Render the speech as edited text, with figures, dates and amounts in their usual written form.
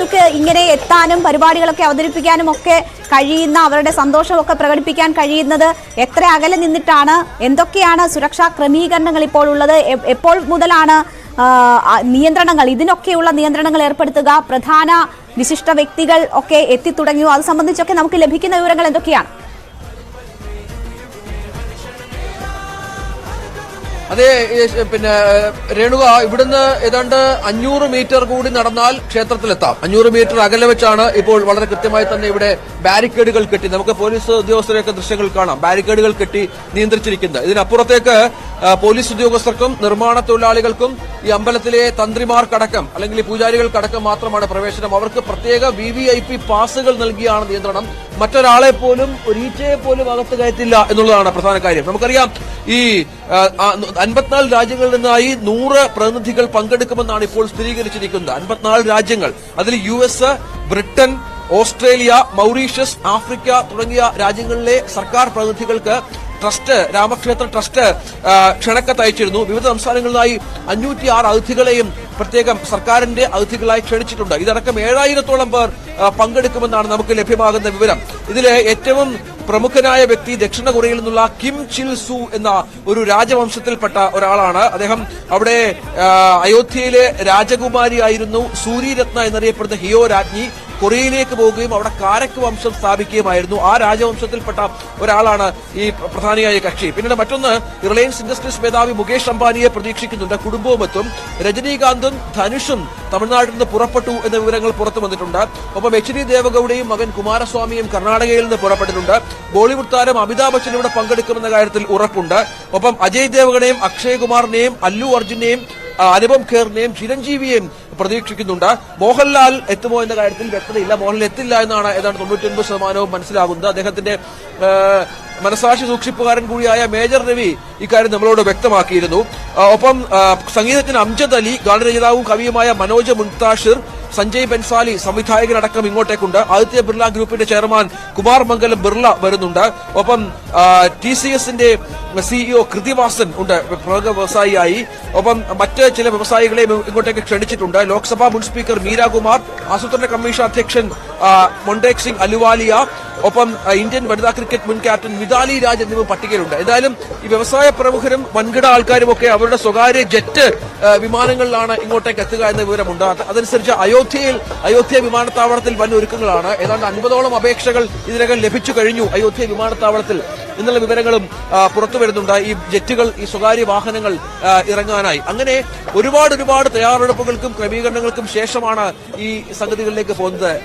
അവർക്ക് ഇങ്ങനെ എത്താനും പരിപാടികളൊക്കെ അവതരിപ്പിക്കാനും ഒക്കെ കഴിയുന്ന, അവരുടെ സന്തോഷമൊക്കെ പ്രകടിപ്പിക്കാൻ കഴിയുന്നത് എത്ര അകലെ നിന്നിട്ടാണ്? എന്തൊക്കെയാണ് സുരക്ഷാ ക്രമീകരണങ്ങൾ ഇപ്പോൾ ഉള്ളത്? എപ്പോൾ മുതലാണ് നിയന്ത്രണങ്ങൾ, ഇതിനൊക്കെയുള്ള നിയന്ത്രണങ്ങൾ ഏർപ്പെടുത്തുക? പ്രധാന വിശിഷ്ട വ്യക്തികൾ ഒക്കെ എത്തിത്തുടങ്ങിയോ? അത് സംബന്ധിച്ചൊക്കെ നമുക്ക് ലഭിക്കുന്ന വിവരങ്ങൾ എന്തൊക്കെയാണ്? അതെ, പിന്നെ രേണുക, ഇവിടുന്ന് ഏതാണ്ട് 500 മീറ്റർ കൂടി നടന്നാൽ ക്ഷേത്രത്തിലെത്താം. 500 മീറ്റർ അകലെ വെച്ചാണ് ഇപ്പോൾ വളരെ കൃത്യമായി തന്നെ ഇവിടെ ബാരിക്കേഡുകൾ കെട്ടി, നമുക്ക് പോലീസ് ഉദ്യോഗസ്ഥരെയൊക്കെ ദൃശ്യങ്ങൾ കാണാം, ബാരിക്കേഡുകൾ കെട്ടി നിയന്ത്രിച്ചിരിക്കുന്നത്. ഇതിനപ്പുറത്തേക്ക് പോലീസ് ഉദ്യോഗസ്ഥർക്കും നിർമ്മാണ തൊഴിലാളികൾക്കും ഈ അമ്പലത്തിലെ തന്ത്രിമാർക്കടക്കം അല്ലെങ്കിൽ പൂജാരികൾക്കടക്കം മാത്രമാണ് പ്രവേശനം. അവർക്ക് പ്രത്യേക VVIP പാസുകൾ നൽകിയാണ് നിയന്ത്രണം. മറ്റൊരാളെ പോലും, ഒരീച്ചയെ പോലും അകത്ത് കയറ്റില്ല എന്നുള്ളതാണ് പ്രധാന കാര്യം. നമുക്കറിയാം, ഈ 54 രാജ്യങ്ങളിൽ നിന്നായി 100 പ്രതിനിധികൾ പങ്കെടുക്കുമെന്നാണ് ഇപ്പോൾ സ്ഥിരീകരിച്ചിരിക്കുന്നത്. 54 രാജ്യങ്ങൾ, അതിൽ US, Britain, Australia, Mauritius, Africa തുടങ്ങിയ രാജ്യങ്ങളിലെ സർക്കാർ പ്രതിനിധികൾക്ക് ട്രസ്റ്റ്, രാമക്ഷേത്ര ട്രസ്റ്റ് ക്ഷണക്കത്ത് അയച്ചിരുന്നു. വിവിധ സംസ്ഥാനങ്ങളിലായി 506 അതിഥികളെയും പ്രത്യേകം സർക്കാരിന്റെ അതിഥികളായി ക്ഷണിച്ചിട്ടുണ്ട്. ഇതടക്കം 7000-ഓളം പേർ പങ്കെടുക്കുമെന്നാണ് നമുക്ക് ലഭ്യമാകുന്ന വിവരം. ഇതിലെ ഏറ്റവും പ്രമുഖനായ വ്യക്തി ദക്ഷിണ കൊറിയയിൽ നിന്നുള്ള കിം ചിൽ സു എന്ന ഒരു രാജവംശത്തിൽപ്പെട്ട ഒരാളാണ്. അദ്ദേഹം അവിടെ അയോധ്യയിലെ രാജകുമാരിയായിരുന്നു. സൂര്യരത്ന എന്നറിയപ്പെടുന്ന ഹിയോ രാജ്ഞി കൊറിയയിലേക്ക് പോവുകയും അവിടെ കാരക്ക് വംശം സ്ഥാപിക്കുകയുമായിരുന്നു. ആ രാജവംശത്തിൽപ്പെട്ട ഒരാളാണ് ഈ പ്രധാനിയായ കക്ഷി. പിന്നീട് മറ്റൊന്ന്, റിലയൻസ് ഇൻഡസ്ട്രീസ് മേധാവി മുകേഷ് അംബാനിയെ പ്രതീക്ഷിക്കുന്നുണ്ട്. കുടുംബവുമെത്തും. രജനീകാന്തും ധനുഷും തമിഴ്നാട്ടിൽ നിന്ന് പുറപ്പെട്ടു എന്ന വിവരങ്ങൾ പുറത്തു വന്നിട്ടുണ്ട്. ഒപ്പം HD ദേവഗൌഡയും മകൻ കുമാരസ്വാമിയും കർണാടകയിൽ നിന്ന് പുറപ്പെട്ടിട്ടുണ്ട്. ബോളിവുഡ് താരം അമിതാഭ് ബച്ചൻ ഇവിടെ പങ്കെടുക്കുമെന്ന കാര്യത്തിൽ ഉറപ്പുണ്ട്. ഒപ്പം അജയ് ദേവഗണയും അക്ഷയ് കുമാറിനെയും അല്ലു അർജുനെയും അനുപം ഖേറിനെയും ചിരഞ്ജീവിയെയും പ്രതീക്ഷിക്കുന്നുണ്ട്. മോഹൻലാൽ എത്തുമോ എന്ന കാര്യത്തിൽ വ്യക്തതയില്ല. മോഹൻലാൽ എത്തില്ല എന്നാണ് ഏതാണ്ട് 99% മനസ്സിലാകുന്നത്. അദ്ദേഹത്തിന്റെ മനസാക്ഷി സൂക്ഷിപ്പുകാരൻ കൂടിയായ മേജർ രവി ഇക്കാര്യം നമ്മളോട് വ്യക്തമാക്കിയിരുന്നു. ഒപ്പം സംഗീതജ്ഞൻ അംജദ് അലി, ഗാനരചയിതാവും കവിയുമായ മനോജ് മുൻതാഷിർ, സഞ്ജയ് ബൻസാലി സംവിധായകനടക്കം ഇങ്ങോട്ടേക്കുണ്ട്. ആദിത്യ ബിർള ഗ്രൂപ്പിന്റെ ചെയർമാൻ കുമാർ മംഗലം ബിർള വരുന്നുണ്ട്. ഒപ്പം TCSന്റെ CEO കൃതിവാസൻ ഉണ്ട്, പ്രമുഖ വ്യവസായിയായി. ഒപ്പം മറ്റ് ചില വ്യവസായികളെയും ഇങ്ങോട്ടേക്ക് ക്ഷണിച്ചിട്ടുണ്ട്. ലോക്സഭാ മുൻ സ്പീക്കർ മീരാകുമാർ, ആസൂത്രണ കമ്മീഷൻ അധ്യക്ഷൻ മൊണ്ടേക് സിംഗ് അലുവാലിയ, ഒപ്പം ഇന്ത്യൻ വനിതാ ക്രിക്കറ്റ് മുൻ ക്യാപ്റ്റൻ മിതാലി രാജ് എന്നിവ പട്ടികയിലുണ്ട്. എന്തായാലും ഈ വ്യവസായ പ്രമുഖരും വൻകിട ആൾക്കാരും ഒക്കെ അവരുടെ സ്വകാര്യ ജെറ്റ് വിമാനങ്ങളിലാണ് ഇങ്ങോട്ടേക്ക് എത്തുക എന്ന വിവരമുണ്ട്. അതനുസരിച്ച് അയോധ്യ വിമാനത്താവളത്തിൽ വൻ ഒരുക്കങ്ങളാണ്. ഏതാണ്ട് 50ഓളം അപേക്ഷകൾ ഇതിനകം ലഭിച്ചു കഴിഞ്ഞു അയോധ്യ വിമാനത്താവളത്തിൽ എന്നുള്ള വിവരങ്ങളും പുറത്തു വരുന്നുണ്ട്. ഈ ജെറ്റുകൾ, ഈ സ്വകാര്യ വാഹനങ്ങൾ ഇറങ്ങാനായി. അങ്ങനെ ഒരുപാട് തയ്യാറെടുപ്പുകൾക്കും ക്രമീകരണങ്ങൾക്കും ശേഷമാണ് ഈ സംഗതികളിലേക്ക് പോകുന്നത്.